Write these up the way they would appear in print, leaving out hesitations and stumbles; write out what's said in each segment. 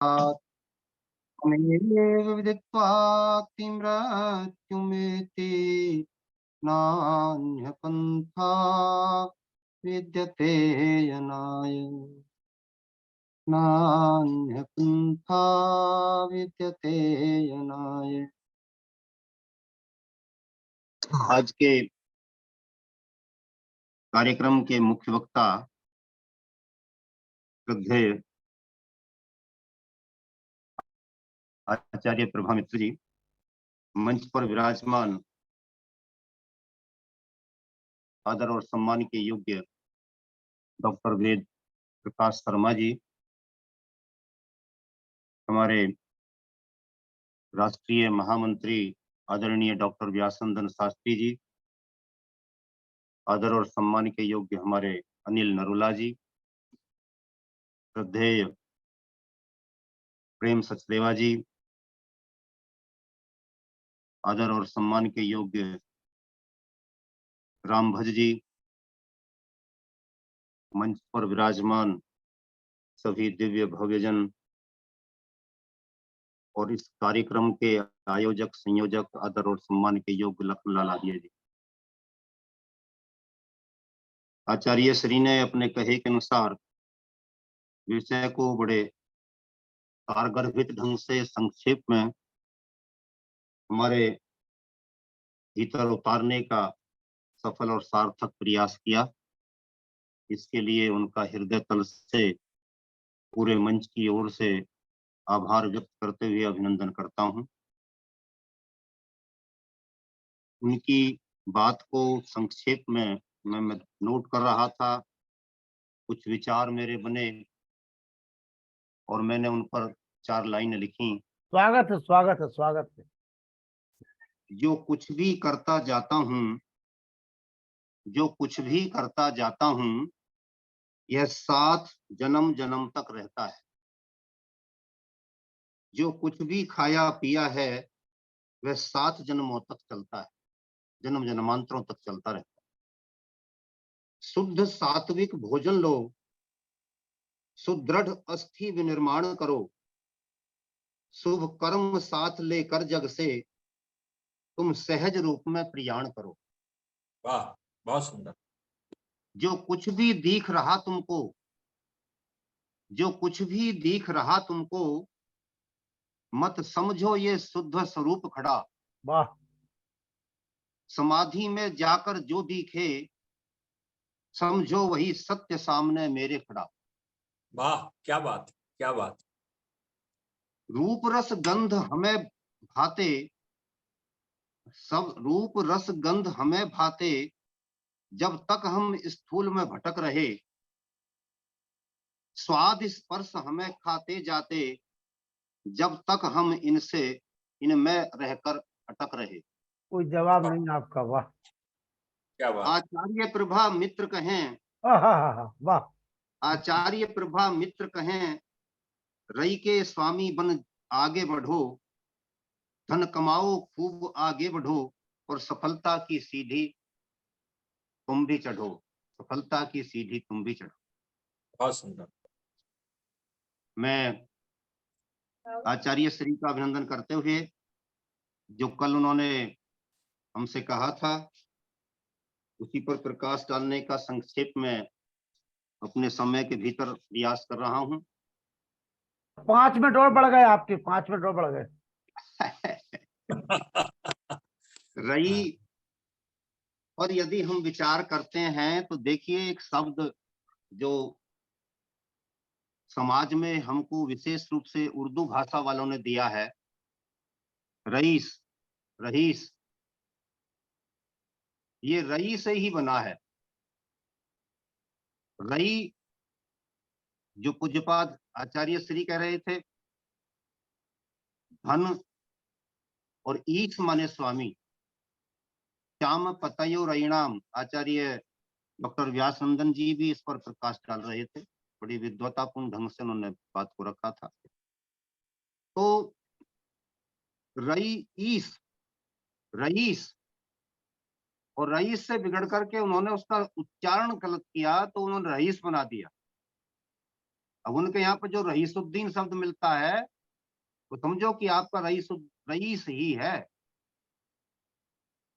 त्वमेव विदित्वा किमृत्युमेति नान्यपन्था विद्यते यनाय नान्यपन्था विद्यते यनाय। आज के कार्यक्रम के मुख्य वक्ता श्रद्धेय आचार्य प्रभा मित्र जी, मंच पर विराजमान आदर और सम्मान के योग्य डॉक्टर वेद प्रकाश शर्मा जी, हमारे राष्ट्रीय महामंत्री आदरणीय डॉक्टर व्यासनंदन शास्त्री जी, आदर और सम्मान के योग्य हमारे अनिल नरूला जी, श्रद्धेय प्रेम सचदेवा जी, आदर और सम्मान के योग्य राम भज जी, मंच पर विराजमान सभी दिव्य भव्यजन और इस कार्यक्रम के आयोजक संयोजक आदर और सम्मान के योग्य लखनलाल आदिया जी। आचार्य श्री ने अपने कहे के अनुसार विषय को बड़े सारगर्भित ढंग से संक्षेप में हमारे भीतर उतारने का सफल और सार्थक प्रयास किया। इसके लिए उनका हृदय तल से पूरे मंच की ओर से आभार व्यक्त करते हुए अभिनंदन करता हूं। उनकी बात को संक्षेप में मैं नोट कर रहा था, कुछ विचार मेरे बने और मैंने उन पर 4 लाइनें लिखी। स्वागत है, स्वागत है, स्वागत है। जो कुछ भी करता जाता हूं, जो कुछ भी करता जाता हूं, यह 7 जन्म जन्म तक रहता है। जो कुछ भी खाया पिया है वह 7 जन्मों तक चलता है, जन्म जन्मांतरों तक चलता रहता है। शुद्ध सात्विक भोजन लो, सुदृढ़ अस्थि विनिर्माण करो, शुभ कर्म साथ लेकर जग से तुम सहज रूप में प्रयाण करो। वाह, बहुत सुंदर। जो कुछ भी दिख रहा तुमको, जो कुछ भी दिख रहा तुमको, मत समझो ये शुद्ध स्वरूप खड़ा। वाह। समाधि में जाकर जो दिखे, समझो वही सत्य सामने मेरे खड़ा। वाह, क्या बात, क्या बात। रूप रस गंध हमें भाते, सब रूप रस गंध हमें भाते, जब तक हम स्थूल में भटक रहे। स्वाद स्पर्श हमें खाते जाते, जब तक हम इनमें रहकर अटक रहे। कोई जवाब नहीं आपका। वाह, क्या बात। आचार्य प्रभा मित्र कहें, वाह। आचार्य प्रभा मित्र कहें, रई के स्वामी बन आगे बढ़ो, धन कमाओ खूब आगे बढ़ो, और सफलता की सीढ़ी तुम भी चढ़ो, सफलता की सीढ़ी तुम भी चढ़ो। बहुत सुंदर। मैं आचार्य श्री का अभिनंदन करते हुए, जो कल उन्होंने हमसे कहा था उसी पर प्रकाश डालने का संक्षेप में अपने समय के भीतर प्रयास कर रहा हूं। 5 मिनट और बढ़ गए आपके, 5 मिनट और बढ़ गए। रई, और यदि हम विचार करते हैं तो देखिए, एक शब्द जो समाज में हमको विशेष रूप से उर्दू भाषा वालों ने दिया है, रईस, रईस, ये रई से ही बना है। रई, जो पूज्यपाद आचार्य श्री कह रहे थे, धन और ईश माने स्वामी, श्याम पतयो रईणाम, आचार्य डॉक्टर व्यासनंदन जी भी इस पर प्रकाश डाल रहे थे। बड़ी विद्वतापूर्ण ढंग से उन्होंने बात को रखा था। तो रईस, रईस और रईस से बिगड़ करके उन्होंने उसका उच्चारण गलत किया, तो उन्होंने रईस बना दिया। अब उनके यहाँ पर जो रईसुद्दीन शब्द मिलता है तो समझो कि आपका रईस ही है।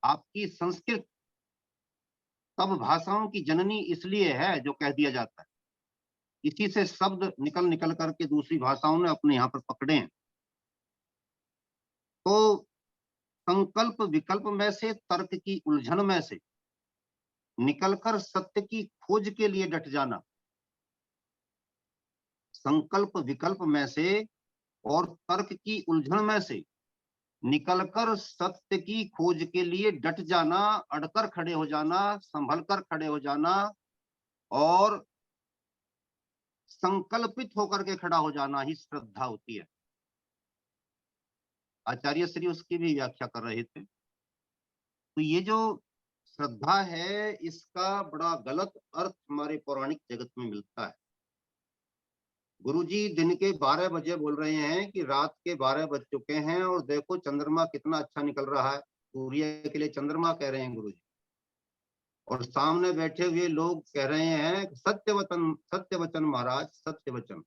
आपकी संस्कृत सब भाषाओं की जननी इसलिए है जो कह दिया जाता है, इसी से शब्द निकल निकल करके दूसरी भाषाओं ने अपने यहाँ पर पकड़े हैं। तो संकल्प विकल्प में से, तर्क की उलझन में से निकलकर सत्य की खोज के लिए डट जाना, संकल्प विकल्प में से और तर्क की उलझन में से निकलकर सत्य की खोज के लिए डट जाना, अड़कर खड़े हो जाना, संभल कर खड़े हो जाना और संकल्पित होकर के खड़ा हो जाना ही श्रद्धा होती है। आचार्य श्री उसकी भी व्याख्या कर रहे थे। तो ये जो श्रद्धा है इसका बड़ा गलत अर्थ हमारे पौराणिक जगत में मिलता है। गुरुजी दिन के 12 बजे बोल रहे हैं कि रात के 12 बज चुके हैं और देखो चंद्रमा कितना अच्छा निकल रहा है, सूर्य के लिए चंद्रमा कह रहे हैं गुरुजी। और सामने बैठे हुए लोग कह रहे हैं सत्य वचन महाराज, सत्य वचन।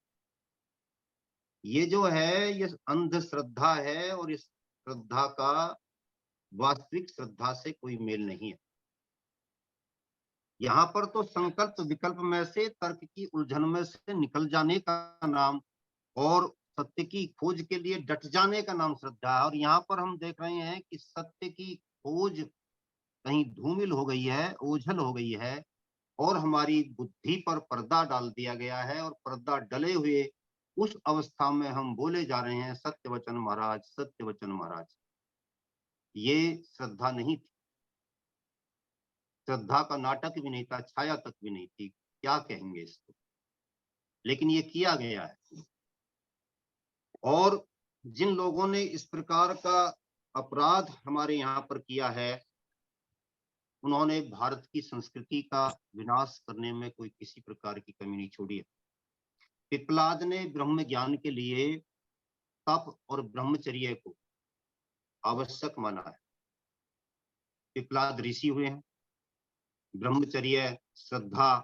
ये जो है ये अंधश्रद्धा है और इस श्रद्धा का वास्तविक श्रद्धा से कोई मेल नहीं है। यहाँ पर तो संकल्प विकल्प में से, तर्क की उलझन में से निकल जाने का नाम और सत्य की खोज के लिए डट जाने का नाम श्रद्धा है। और यहाँ पर हम देख रहे हैं कि सत्य की खोज कहीं धूमिल हो गई है, ओझल हो गई है और हमारी बुद्धि पर पर्दा डाल दिया गया है। और पर्दा डले हुए उस अवस्था में हम बोले जा रहे हैं सत्य वचन महाराज, सत्य वचन महाराज। ये श्रद्धा नहीं थी, श्रद्धा का नाटक भी नहीं था, छाया तक भी नहीं थी, क्या कहेंगे इसको, लेकिन ये किया गया है। और जिन लोगों ने इस प्रकार का अपराध हमारे यहाँ पर किया है उन्होंने भारत की संस्कृति का विनाश करने में कोई किसी प्रकार की कमी नहीं छोड़ी है। पिप्लाद ने ब्रह्म ज्ञान के लिए तप और ब्रह्मचर्य को आवश्यक माना है। पिप्लाद ऋषि हुए हैं, ब्रह्मचर्य, श्रद्धा,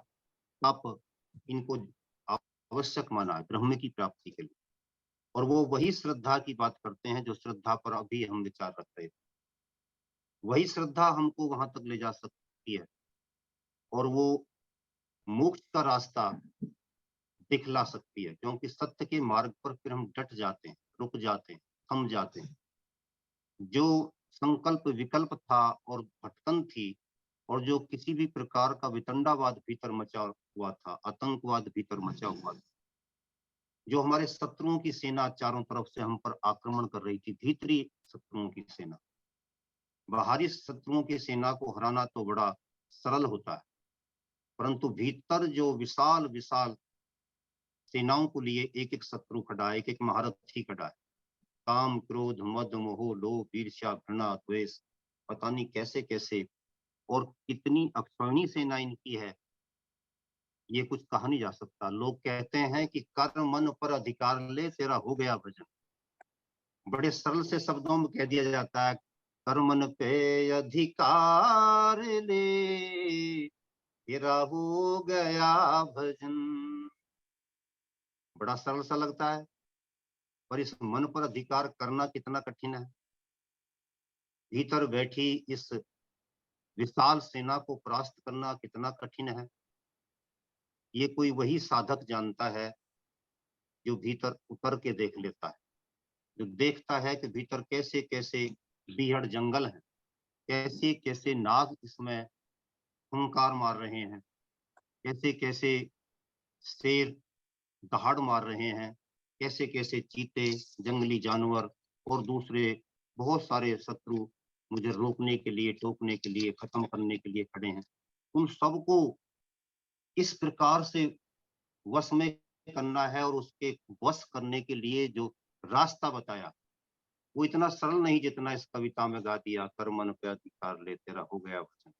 तप इनको आवश्यक माना है ब्रह्म की प्राप्ति के लिए। और वो वही श्रद्धा की बात करते हैं जो श्रद्धा पर अभी हम विचार रख रहे थे। वही श्रद्धा हमको वहां तक ले जा सकती है और वो मोक्ष का रास्ता दिखला सकती है, क्योंकि सत्य के मार्ग पर फिर हम डट जाते हैं, रुक जाते हैं, थम जाते हैं। जो संकल्प विकल्प था और भटकन थी और जो किसी भी प्रकार का वितंडावाद भीतर मचा हुआ था, आतंकवाद भीतर मचा हुआ था, जो हमारे शत्रुओं की सेना चारों तरफ से हम पर आक्रमण कर रही थी, भीतरी शत्रुओं की सेना। बाहरी शत्रुओं की सेना को हराना तो बड़ा सरल होता है, परंतु भीतर जो विशाल विशाल सेनाओं को लिए एक एक शत्रु खड़ा है, एक एक महारथी खड़ा है। काम, क्रोध, मद, मोह, लोभ, ईर्ष्या, घृणा, द्वेष, पता नहीं कैसे कैसे और कितनी अक्षौणी सेना इनकी है, ये कुछ कहा नहीं जा सकता। लोग कहते हैं कि कर मन पर अधिकार ले, तेरा हो गया भजन। बड़े सरल से शब्दों में कह दिया जाता है, कर मन पे अधिकार ले, तेरा हो गया भजन। बड़ा सरल सा लगता है, पर इस मन पर अधिकार करना कितना कठिन है। भीतर बैठी इस विशाल सेना को परास्त करना कितना कठिन है। ये कोई वही साधक जानता है जो भीतर उतर के देख लेता है, जो देखता है कि भीतर कैसे कैसे बीहड़ जंगल है, कैसे कैसे नाग इसमें हुंकार मार रहे हैं, कैसे कैसे शेर दहाड़ मार रहे हैं, कैसे कैसे चीते, जंगली जानवर और दूसरे बहुत सारे शत्रु मुझे रोकने के लिए, टोकने के लिए, खत्म करने के लिए खड़े हैं। उन सबको इस प्रकार से वश में करना है और उसके वश करने के लिए जो रास्ता बताया वो इतना सरल नहीं जितना इस कविता में गा दिया, कर मन पे अधिकार ले, तेरा हो गया वचन।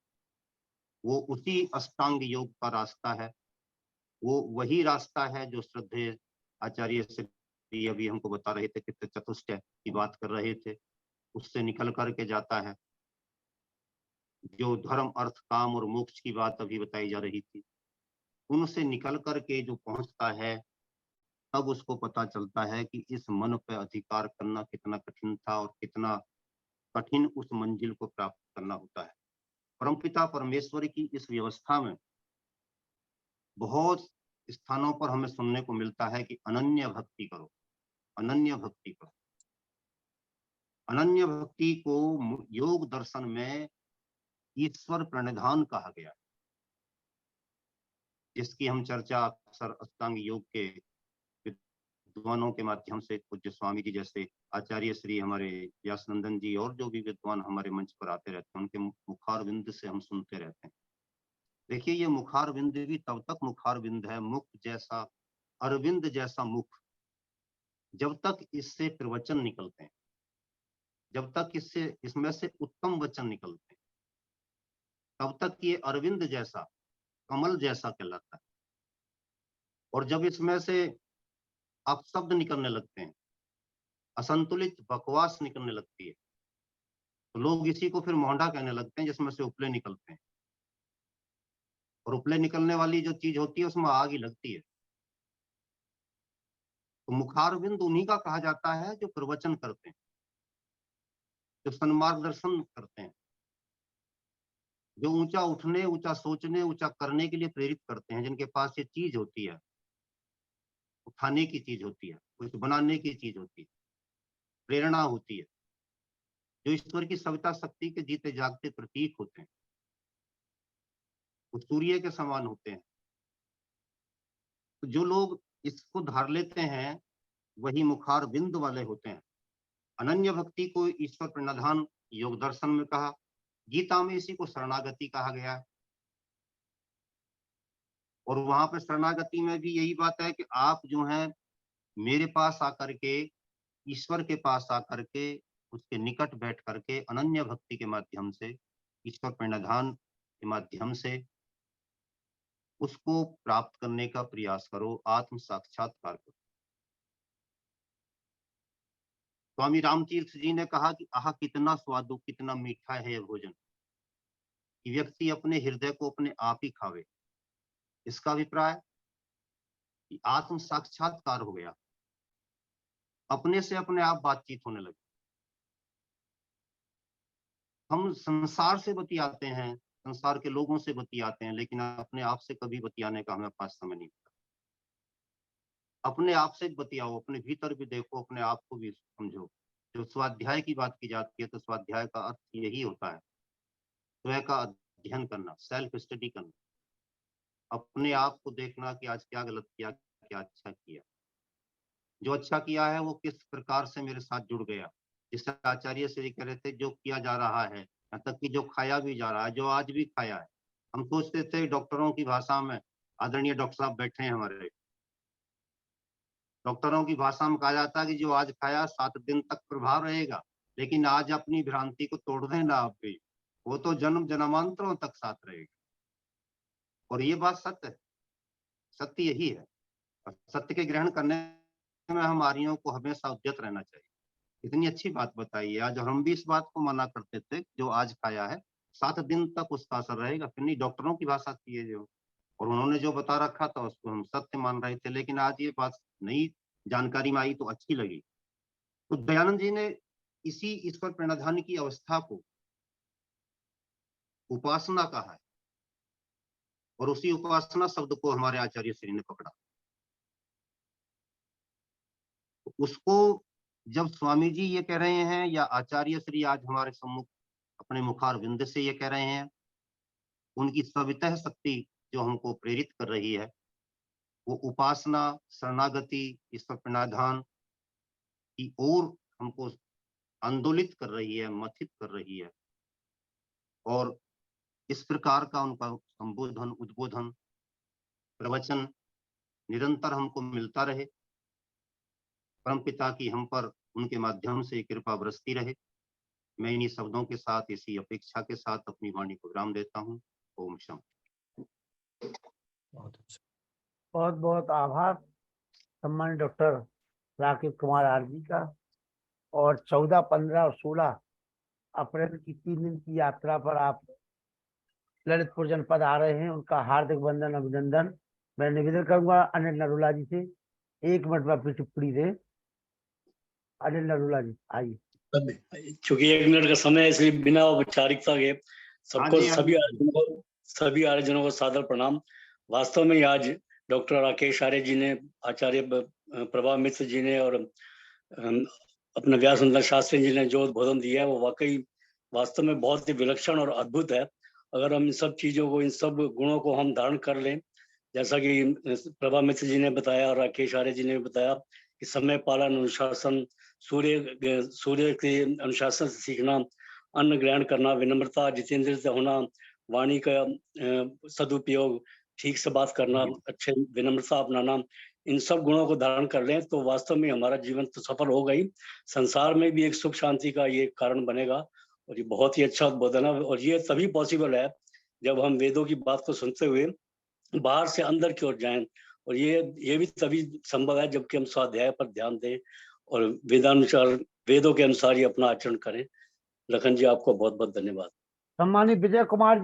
वो उसी अष्टांग योग का रास्ता है, वो वही रास्ता है जो श्रद्धेय आचार्य श्री अभी हमको बता रहे थे, कि चतुष्टय की बात कर रहे थे, उससे निकल करके जाता है। जो धर्म, अर्थ, काम और मोक्ष की बात अभी बताई जा रही थी, उनसे निकल करके जो पहुंचता है तब उसको पता चलता है कि इस मन पे अधिकार करना कितना कठिन था और कितना कठिन उस मंजिल को प्राप्त करना होता है। परमपिता परमेश्वर की इस व्यवस्था में बहुत स्थानों पर हमें सुनने को मिलता है कि अनन्य भक्ति करो, अनन्य भक्ति करो। अनन्य भक्ति को योग दर्शन में ईश्वर प्रणिधान कहा गया, जिसकी हम चर्चा अक्सर अष्टांग योग के विद्वानों के माध्यम से, पूज्य स्वामी जी जैसे आचार्य श्री हमारे व्यासनंदन जी और जो भी विद्वान हमारे मंच पर आते रहते हैं, उनके मुखार बिंद से हम सुनते रहते हैं। देखिए, ये मुखार बिंद भी तब तक मुखार बिंद है, मुख जैसा, अरविंद जैसा मुख, जब तक इससे प्रवचन निकलते हैं, जब तक इसमें से उत्तम वचन निकलते हैं, तब तक ये अरविंद जैसा, कमल जैसा कहलाता है। और जब इसमें से अपशब्द निकलने लगते हैं, असंतुलित बकवास निकलने लगती है, तो लोग इसी को फिर मोहंडा कहने लगते हैं, जिसमें से उपले निकलते हैं। और उपले निकलने वाली जो चीज होती है उसमें आग ही लगती है। तो मुखारविंद उन्हीं का कहा जाता है जो प्रवचन करते हैं, जो सन्मार्गदर्शन करते हैं, जो ऊंचा उठने, ऊंचा सोचने, ऊंचा करने के लिए प्रेरित करते हैं, जिनके पास ये चीज होती है, उठाने की चीज होती है, कुछ बनाने की चीज होती है, प्रेरणा होती है, जो ईश्वर की सविता शक्ति के जीते जागते प्रतीक होते हैं, वो सूर्य के समान होते हैं। तो जो लोग इसको धार लेते हैं वही मुखार बिंद वाले होते हैं। अनन्य भक्ति को ईश्वर प्रणिधान योग दर्शन में कहा, गीता में इसी को शरणागति कहा गया है। और वहां पर शरणागति में भी यही बात है कि आप जो है मेरे पास आकर के, ईश्वर के पास आकर के, उसके निकट बैठ करके अनन्य भक्ति के माध्यम से, ईश्वर प्रणिधान के माध्यम से उसको प्राप्त करने का प्रयास करो, आत्म साक्षात्कार करो। स्वामी रामतीर्थ जी ने कहा कि आह कितना स्वादु, कितना मीठा है यह भोजन, कि व्यक्ति अपने हृदय को अपने आप ही खावे। इसका अभिप्राय कि आत्म साक्षात्कार हो गया, अपने से अपने आप बातचीत होने लगी। हम संसार से बतियाते हैं, संसार के लोगों से बतियाते हैं, लेकिन अपने आप से कभी बतियाने का हमें पास समय नहीं मिलता। अपने आप से बतियाओ, अपने भीतर भी देखो, अपने आप को भी समझो। जो स्वाध्याय की बात की जाती है, तो स्वाध्याय का अर्थ यही होता है, स्वयं का अध्ययन करना, सेल्फ स्टडी करना, अपने आप को देखना कि आज क्या गलत किया, क्या अच्छा किया, जो अच्छा किया है वो किस प्रकार से मेरे साथ जुड़ गया। जिस आचार्य श्री कह रहे थे, जो किया जा रहा है, यहाँ तक कि जो खाया भी जा रहा है, जो आज भी खाया है। हम सोचते थे डॉक्टरों की भाषा में, आदरणीय डॉक्टर साहब बैठे हैं हमारे, डॉक्टरों की भाषा में कहा जाता है कि जो आज खाया 7 दिन तक प्रभाव रहेगा, लेकिन आज अपनी भ्रांति को तोड़ देना आप भी, वो तो जन्म जन्मांतरों तक साथ रहेगा। और ये बात सत्य है, सत्य यही है। और सत्य के ग्रहण करने में हम आर्यों को हमेशा उद्यत रहना चाहिए। इतनी अच्छी बात बताई है आज, और हम भी इस बात को मना करते थे, जो आज खाया है 7 दिन तक उसका असर रहेगा। फिर नहीं, डॉक्टरों की भाषा थी ये जो, और उन्होंने जो बता रखा था उसको हम सत्य मान रहे थे। लेकिन आज ये बात नई जानकारी में आई तो अच्छी लगी। तो दयानंद जी ने इसी ईश्वर प्रणिधान की अवस्था को उपासना कहा है, और उसी उपासना शब्द को हमारे आचार्य श्री ने पकड़ा। तो उसको जब स्वामी जी ये कह रहे हैं, या आचार्य श्री आज हमारे सम्मुख अपने मुखार विंद से ये कह रहे हैं, उनकी सवितः शक्ति जो हमको प्रेरित कर रही है, वो उपासना, शरणागति, ईश्वर प्रणिधान की ओर हमको आंदोलित कर रही है, मथित कर रही है। और इस प्रकार का उनका संबोधन, उद्बोधन, प्रवचन निरंतर हमको मिलता रहे। परमपिता की हम पर उनके माध्यम से कृपा बरसती रहे। मैं इन्हीं शब्दों के साथ, इसी अपेक्षा के साथ अपनी वाणी को विराम देता हूँ। ओम शांति। बहुत अच्छा। बहुत बहुत आभार सम्मानित doctor Rakesh Kumar R G का। और 14, 15 और 16 अप्रैल की 3 दिन की यात्रा पर आप ललितपुर जनपद आ रहे हैं, उनका हार्दिक वंदन, अभिनंदन। मैं निवेदन करूंगा अनिल नरूला जी से 1 मिनट में अपनी टिप्पणी दे। अनिल नरूला जी आइए। क्योंकि 1 मिनट का समय है, इसलिए बिना औपचारिकता के सबको हाँ जी, सभी आयोजनों को सादर प्रणाम। वास्तव में आज डॉक्टर राकेश आर्य जी ने, आचार्य प्रभा मित्र जी ने और अपने व्यास सुंदर शास्त्री जी ने जो उद्बोधन दिया है वो वाकई वास्तव में बहुत ही विलक्षण और अद्भुत है। अगर हम इन सब चीजों को, इन सब गुणों को हम धारण कर लें, जैसा कि प्रभा मित्र जी ने बताया और राकेश आर्य जी ने बताया कि समय पालन, अनुशासन, सूर्य के अनुशासन से सीखना, अन्न ग्रहण करना, विनम्रता, जितेंद्र से होना, वाणी का सदुपयोग, ठीक से बात करना, अच्छे विनम्रता अपनाना, इन सब गुणों को धारण कर लें तो वास्तव में हमारा जीवन तो सफल होगा ही, संसार में भी एक सुख शांति का ये कारण बनेगा। और ये बहुत ही अच्छा उद्बोधन है और ये तभी पॉसिबल है जब हम वेदों की बात को सुनते हुए बाहर से अंदर की ओर जाएं, और ये भी तभी संभव है जबकि हम स्वाध्याय पर ध्यान दें और वेदानुसार, वेदों के अनुसार ही अपना आचरण करें। लखन जी, आपको बहुत बहुत धन्यवाद। सम्मानित विजय कुमार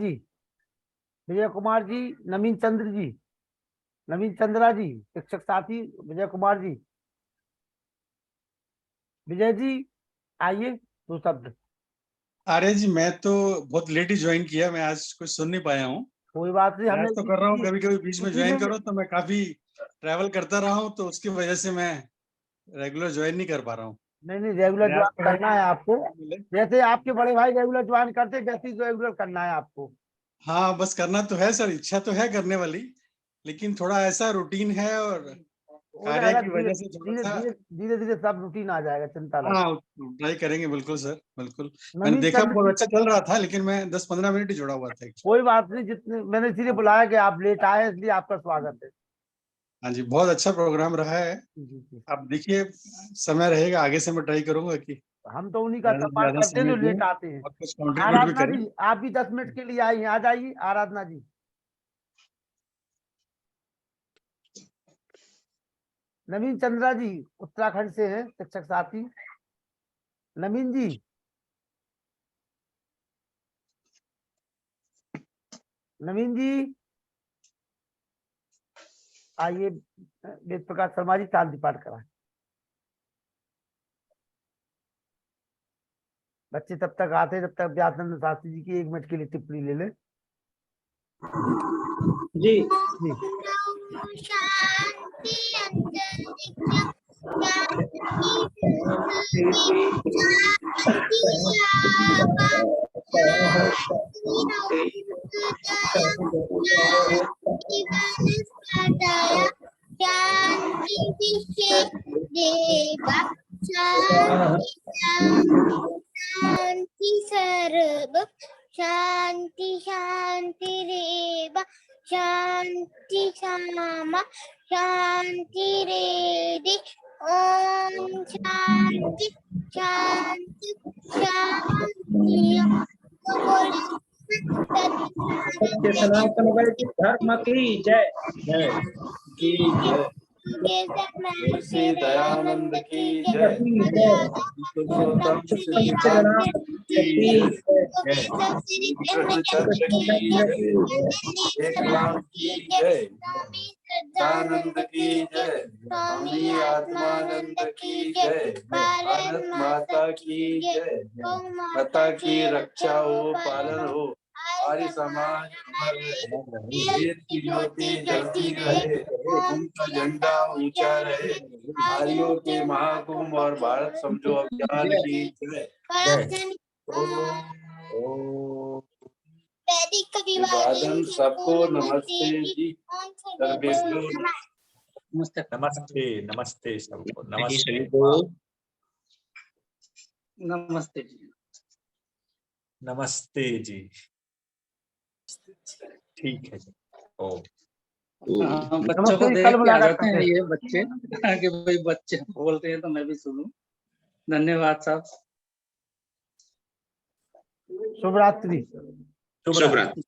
जी, नवीन चंद्र जी, नवीन चंद्रा जी, शिक्षक साथी विजय कुमार जी, विजय जी आइए, 2 शब्द। आर्य जी, मैं तो बहुत लेट ही ज्वाइन किया, मैं आज कुछ सुन नहीं पाया हूँ। कोई बात नहीं, हमने तो कर रहा हूँ, कभी कभी बीच में ज्वाइन इसीलिए- करो तो मैं काफी ट्रैवल करता रहा हूँ, तो उसकी वजह से मैं रेगुलर ज्वाइन नहीं कर पा रहा हूँ। नहीं रेगुलर प्रयास ज्वाइन करना है आपको, मिले। जैसे आपके बड़े भाई रेगुलर ज्वाइन करते वैसे ही रेगुलर करना है आपको। हाँ, बस करना तो है सर, इच्छा तो है करने वाली, लेकिन थोड़ा ऐसा रूटीन है और हो कार्य जाएगा, की धीरे वजह से थोड़ा सा। धीरे सब रूटीन आ जाएगा, चिंता ना। हाँ, ट्राई करेंगे, बिल्कुल सर, बिल्कुल। मैंने नवीन देखा चंद्र बहुत जी, अच्छा चल रहा था, लेकिन मैं 10-15 मिनट ही जुड़ा हुआ था। कोई बात नहीं, जितने मैंने इसीलिए बुलाया कि आप लेट आए, इसलिए आपका स्वागत है। हाँ जी, बहुत अच्छा प्रोग्राम रहा है। जी। अब देखिए, समय रहेगा आगे से, मैं ट्राई करूंगा कि हम तो उन्हीं का ज्यादा से सम्मान ज्यादा करते हैं जो समय लेट दूं आते हैं। और कुछ कंट्रीब्यूट भी आराधना करें। जी, आप भी 10 मिनट के लिए आई हैं, आ जाइए आराधना जी। नवीन चंद्रा जी उत्तराखंड से हैं, शिक्षक साथी। नवीन जी, आइए, वेद प्रकाश शर्मा जी शांति पाठ कराएं। बच्चे तब तक आते, जब तक व्यासनंद शास्त्री जी की 1 मिनट के लिए टिप्पणी ले लें। जी शांति सर्व शांति शांति रेव शांति सामा शांति रेदि ओम शांति शांति शांति सनातन वैदिक धर्म की जय जय की जय। श्री दयानंद की जय पुरुषोत्तम सिद्धांत की जय सच्चिदानंद की जय स्वामी आत्मानंद की जय भारत माता की जय माता की रक्षा हो, पालन हो, आर्य समाज अमर रहे, वेद की ज्योति जलती रहे, उनका झंडा ऊंचा रहे, आर्यों के महाकुंभ और भारत समझो अभियान की जय। वैदिक अभिवादन सबको नमस्ते जी। नमस्ते नमस्ते, नमस्ते सबको, नमस्ते। नमस्ते जी। नमस्ते जी, ठीक है जी। ओ बच्चों को नमस्ते, देख कल के आ मुलाकात जाते हैं करते हैं। ये बच्चे कि भाई बच्चे बोल रहे हैं तो मैं भी सुनूं। धन्यवाद साहब। शुभ रात्रि। शुभ रात्रि।